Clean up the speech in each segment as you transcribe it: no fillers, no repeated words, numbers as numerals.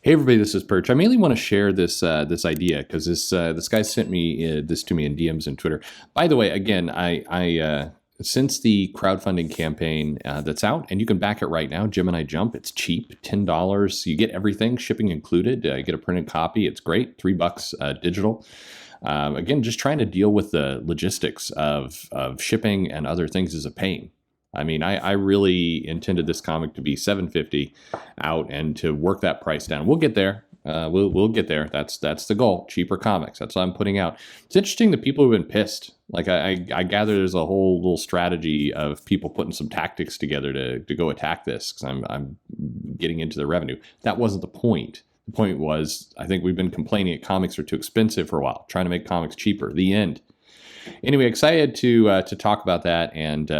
Hey everybody, this is Perch. I mainly want to share this idea because this guy sent me this to me in DMs and Twitter. By the way, again, I since the crowdfunding campaign that's out, and you can back it right now, Gemini Jump. It's cheap, $10. You get everything, shipping included. You get a printed copy. It's great, $3 digital. Again, just trying to deal with the logistics of shipping and other things is a pain. I mean, I really intended this comic to be $7.50 out and to work that price down. We'll get there. We'll get there. That's the goal. Cheaper comics. That's what I'm putting out. It's interesting that people have been pissed. Like I gather there's a whole little strategy of people putting some tactics together to go attack this because I'm getting into the revenue. That wasn't the point. The point was I think we've been complaining that comics are too expensive for a while, trying to make comics cheaper. The end. Anyway, excited to talk about that and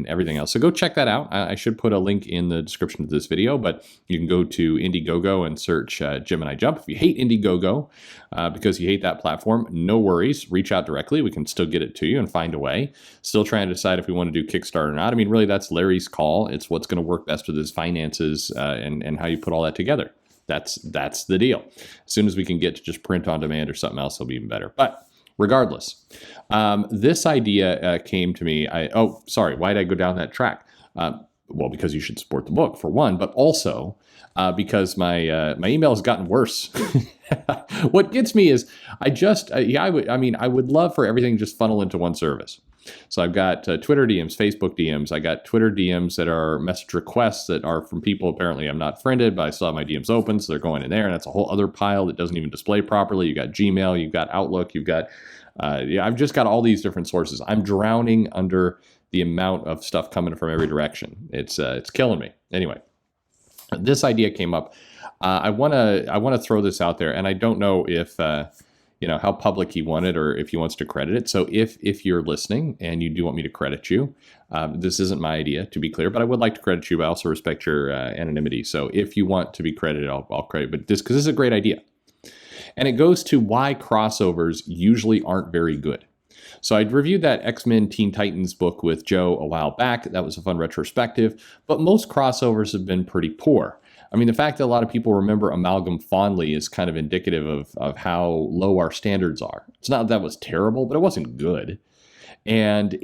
everything else. So go check that out. I should put a link in the description of this video, but you can go to Indiegogo and search Gemini Jump. If you hate Indiegogo because you hate that platform, no worries. Reach out directly. We can still get it to you and find a way. Still trying to decide if we want to do Kickstarter or not. I mean, really, that's Larry's call. It's what's going to work best with his finances and how you put all that together. That's the deal. As soon as we can get to just print on demand or something else, it'll be even better. But regardless, this idea came to me. Why did I go down that track? Well, because you should support the book for one, but also because my email has gotten worse. What gets me is I would love for everything just funnel into one service. So I've got Twitter DMs, Facebook DMs. I got Twitter DMs that are message requests that are from people apparently I'm not friended, but I still have my DMs open, so they're going in there, and that's a whole other pile that doesn't even display properly. You got Gmail, you've got Outlook, you've got I've just got all these different sources. I'm drowning under the amount of stuff coming from every direction. It's killing me. Anyway, this idea came up. I want to throw this out there, and I don't know if how public he wanted or if he wants to credit it. So if you're listening and you do want me to credit you, this isn't my idea, to be clear, but I would like to credit you, but I also respect your anonymity. So if you want to be credited, I'll credit, but because this is a great idea. And it goes to why crossovers usually aren't very good. So I'd reviewed that X-Men Teen Titans book with Joe a while back. That was a fun retrospective, but most crossovers have been pretty poor. I mean, the fact that a lot of people remember Amalgam fondly is kind of indicative of how low our standards are. It's not that was terrible, but it wasn't good. And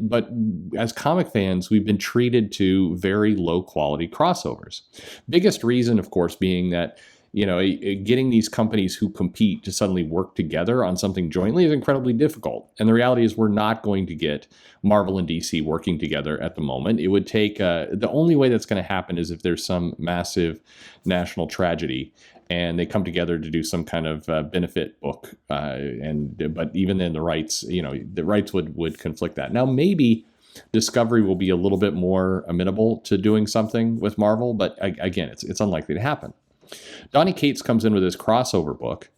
but as comic fans, we've been treated to very low quality crossovers. Biggest reason, of course, being that getting these companies who compete to suddenly work together on something jointly is incredibly difficult. And the reality is we're not going to get Marvel and DC working together at the moment. It would take, the only way that's going to happen is if there's some massive national tragedy and they come together to do some kind of benefit book. But even then the rights would conflict that. Now, maybe Discovery will be a little bit more amenable to doing something with Marvel, but again, it's unlikely to happen. Donny Cates comes in with his crossover book,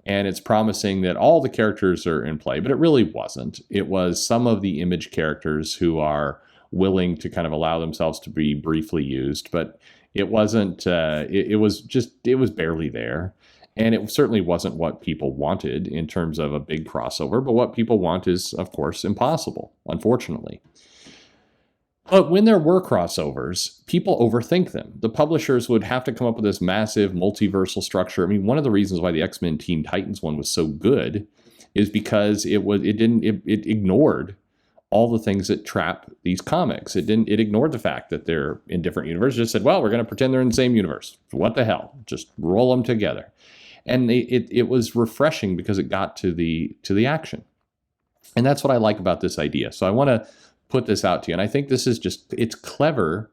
and it's promising that all the characters are in play, but it really wasn't. It was some of the Image characters who are willing to kind of allow themselves to be briefly used, but it wasn't, it was barely there. And it certainly wasn't what people wanted in terms of a big crossover, but what people want is, of course, impossible, unfortunately. But when there were crossovers, people overthink them. The publishers would have to come up with this massive multiversal structure. I mean, one of the reasons why the X-Men Teen Titans one was so good is because it ignored all the things that trap these comics. It ignored the fact that they're in different universes. It just said, well, we're going to pretend they're in the same universe. What the hell? Just roll them together. And it was refreshing because it got to the action. And that's what I like about this idea. So I want to put this out to you. And I think this is it's clever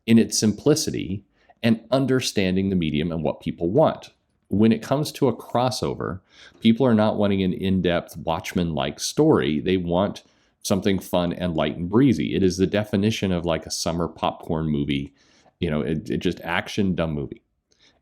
in its simplicity and understanding the medium and what people want. When it comes to a crossover, people are not wanting an in-depth Watchmen-like story. They want something fun and light and breezy. It is the definition of like a summer popcorn movie, it just action dumb movie.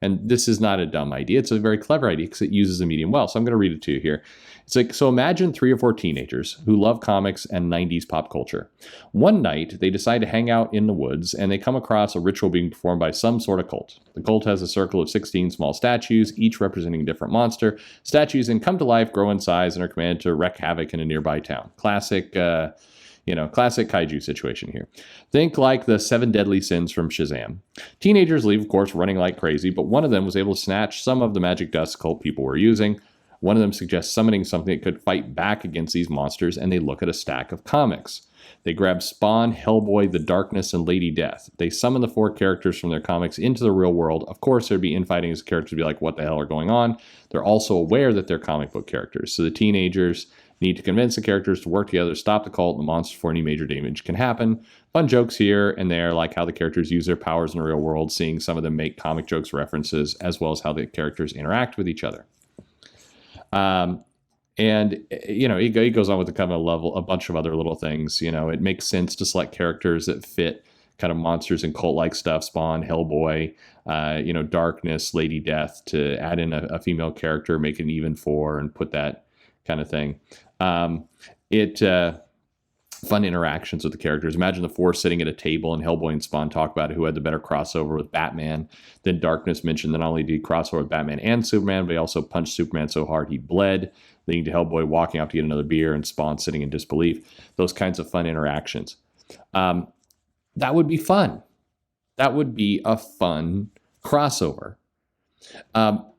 And this is not a dumb idea. It's a very clever idea because it uses a medium well. So I'm going to read it to you here. It's like, so imagine 3 or 4 teenagers who love comics and 90s pop culture. One night, they decide to hang out in the woods, and they come across a ritual being performed by some sort of cult. The cult has a circle of 16 small statues, each representing a different monster. Statues then come to life, grow in size, and are commanded to wreak havoc in a nearby town. Classic, Classic kaiju situation here. Think like the 7 deadly sins from Shazam. Teenagers leave, of course, running like crazy, but one of them was able to snatch some of the magic dust cult people were using. One of them suggests summoning something that could fight back against these monsters, and they look at a stack of comics. They grab Spawn, Hellboy, The Darkness, and Lady Death. They summon the 4 characters from their comics into the real world. Of course, there'd be infighting as characters would be like, what the hell are going on? They're also aware that they're comic book characters. So the teenagers need to convince the characters to work together to stop the cult and the monster before any major damage can happen. Fun jokes here and there, like how the characters use their powers in the real world, seeing some of them make comic jokes references, as well as how the characters interact with each other. He goes on with a bunch of other little things. It makes sense to select characters that fit kind of monsters and cult-like stuff, Spawn, Hellboy, Darkness, Lady Death, to add in a female character, make it an even 4, and put that kind of thing. Fun interactions with the characters. Imagine the 4 sitting at a table and Hellboy and Spawn talk about who had the better crossover with Batman. Then Darkness mentioned that not only did he crossover with Batman and Superman, but he also punched Superman so hard he bled, leading to Hellboy walking out to get another beer and Spawn sitting in disbelief. Those kinds of fun interactions. That would be fun. That would be a fun crossover.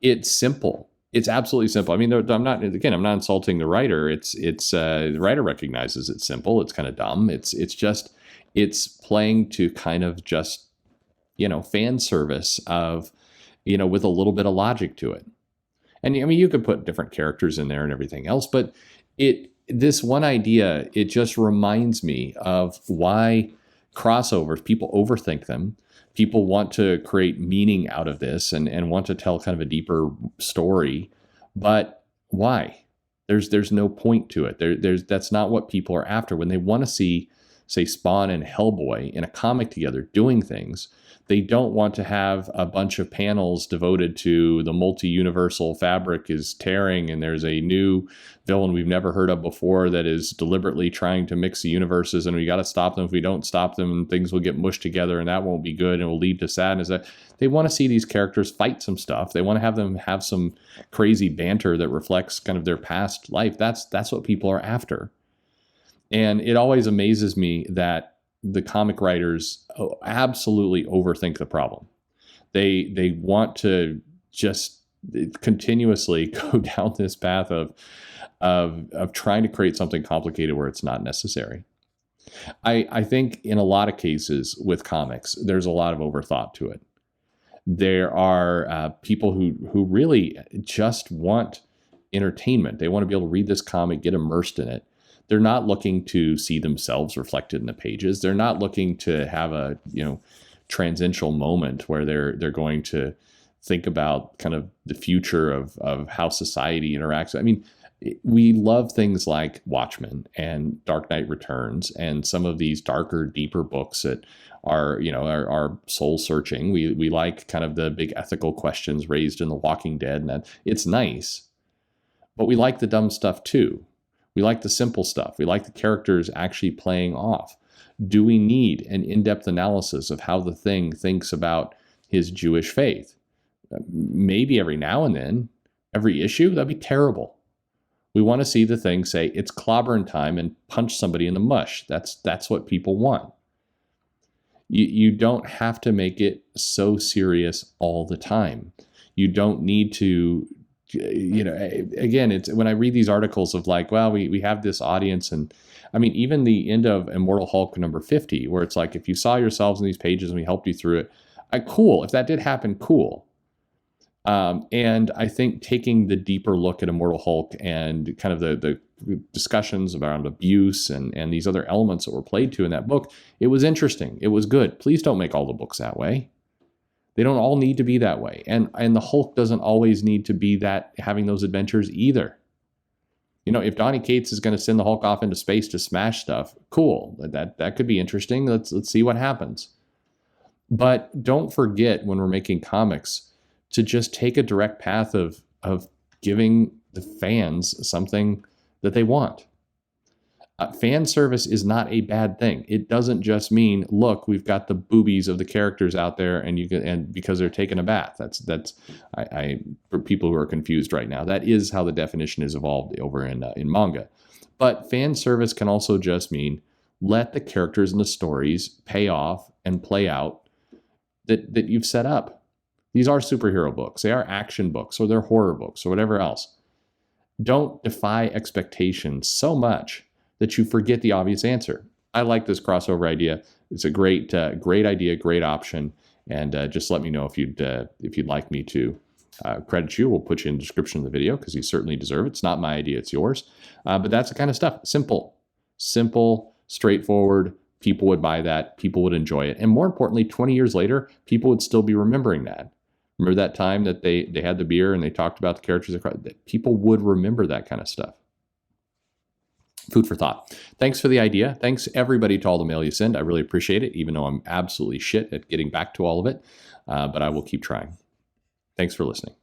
It's simple. It's absolutely simple. I mean, I'm not insulting the writer. The writer recognizes it's simple. It's kind of dumb. It's playing to kind of just, fan service of, with a little bit of logic to it. And I mean, you could put different characters in there and everything else, but this one idea, it just reminds me of why crossovers, people overthink them. People want to create meaning out of this and want to tell kind of a deeper story, but why? There's no point to it. That's not what people are after. When they want to see, say, Spawn and Hellboy in a comic together doing things, they don't want to have a bunch of panels devoted to the multi-universal fabric is tearing and there's a new villain we've never heard of before that is deliberately trying to mix the universes, and we got to stop them. If we don't stop them, things will get mushed together and that won't be good and will lead to sadness. They want to see these characters fight some stuff. They want to have them have some crazy banter that reflects kind of their past life. That's what people are after. And it always amazes me that the comic writers absolutely overthink the problem. They want to just continuously go down this path of trying to create something complicated where it's not necessary. I think in a lot of cases with comics, there's a lot of overthought to it. There are people who really just want entertainment. They want to be able to read this comic, get immersed in it. They're not looking to see themselves reflected in the pages. They're not looking to have a, transcendental moment where they're going to think about kind of the future of how society interacts. I mean, we love things like Watchmen and Dark Knight Returns and some of these darker, deeper books that are soul searching. We like kind of the big ethical questions raised in The Walking Dead, and that it's nice, but we like the dumb stuff too. We like the simple stuff. We like the characters actually playing off. Do we need an in-depth analysis of how the Thing thinks about his Jewish faith? Maybe every now and then, every issue, that'd be terrible. We want to see the Thing say, it's clobbering time, and punch somebody in the mush. That's what people want. You don't have to make it so serious all the time. You don't need to, again, it's when I read these articles of like, well, we have this audience, and I mean, even the end of Immortal Hulk number 50, where it's like, if you saw yourselves in these pages and we helped you through it, cool. If that did happen, cool. And I think taking the deeper look at Immortal Hulk and kind of the discussions around abuse and these other elements that were played to in that book, it was interesting. It was good. Please don't make all the books that way. They don't all need to be that way. And the Hulk doesn't always need to be that, having those adventures either. If Donny Cates is going to send the Hulk off into space to smash stuff, cool. That could be interesting. Let's see what happens. But don't forget, when we're making comics, to just take a direct path of giving the fans something that they want. Fan service is not a bad thing. It doesn't just mean, look, we've got the boobies of the characters out there, and because they're taking a bath. That's for people who are confused right now, that is how the definition is evolved over in manga. But fan service can also just mean, let the characters and the stories pay off and play out that you've set up. These are superhero books. They are action books, or they're horror books, or whatever else. Don't defy expectations so much that you forget the obvious answer. I like this crossover idea. It's a great idea, great option. And just let me know if you'd like me to credit you. We'll put you in the description of the video because you certainly deserve it. It's not my idea, it's yours. But that's the kind of stuff. Simple, straightforward. People would buy that. People would enjoy it. And more importantly, 20 years later, people would still be remembering that. Remember that time that they had the beer and they talked about the characters? People would remember that kind of stuff. Food for thought. Thanks for the idea. Thanks everybody to all the mail you send. I really appreciate it, even though I'm absolutely shit at getting back to all of it. But I will keep trying. Thanks for listening.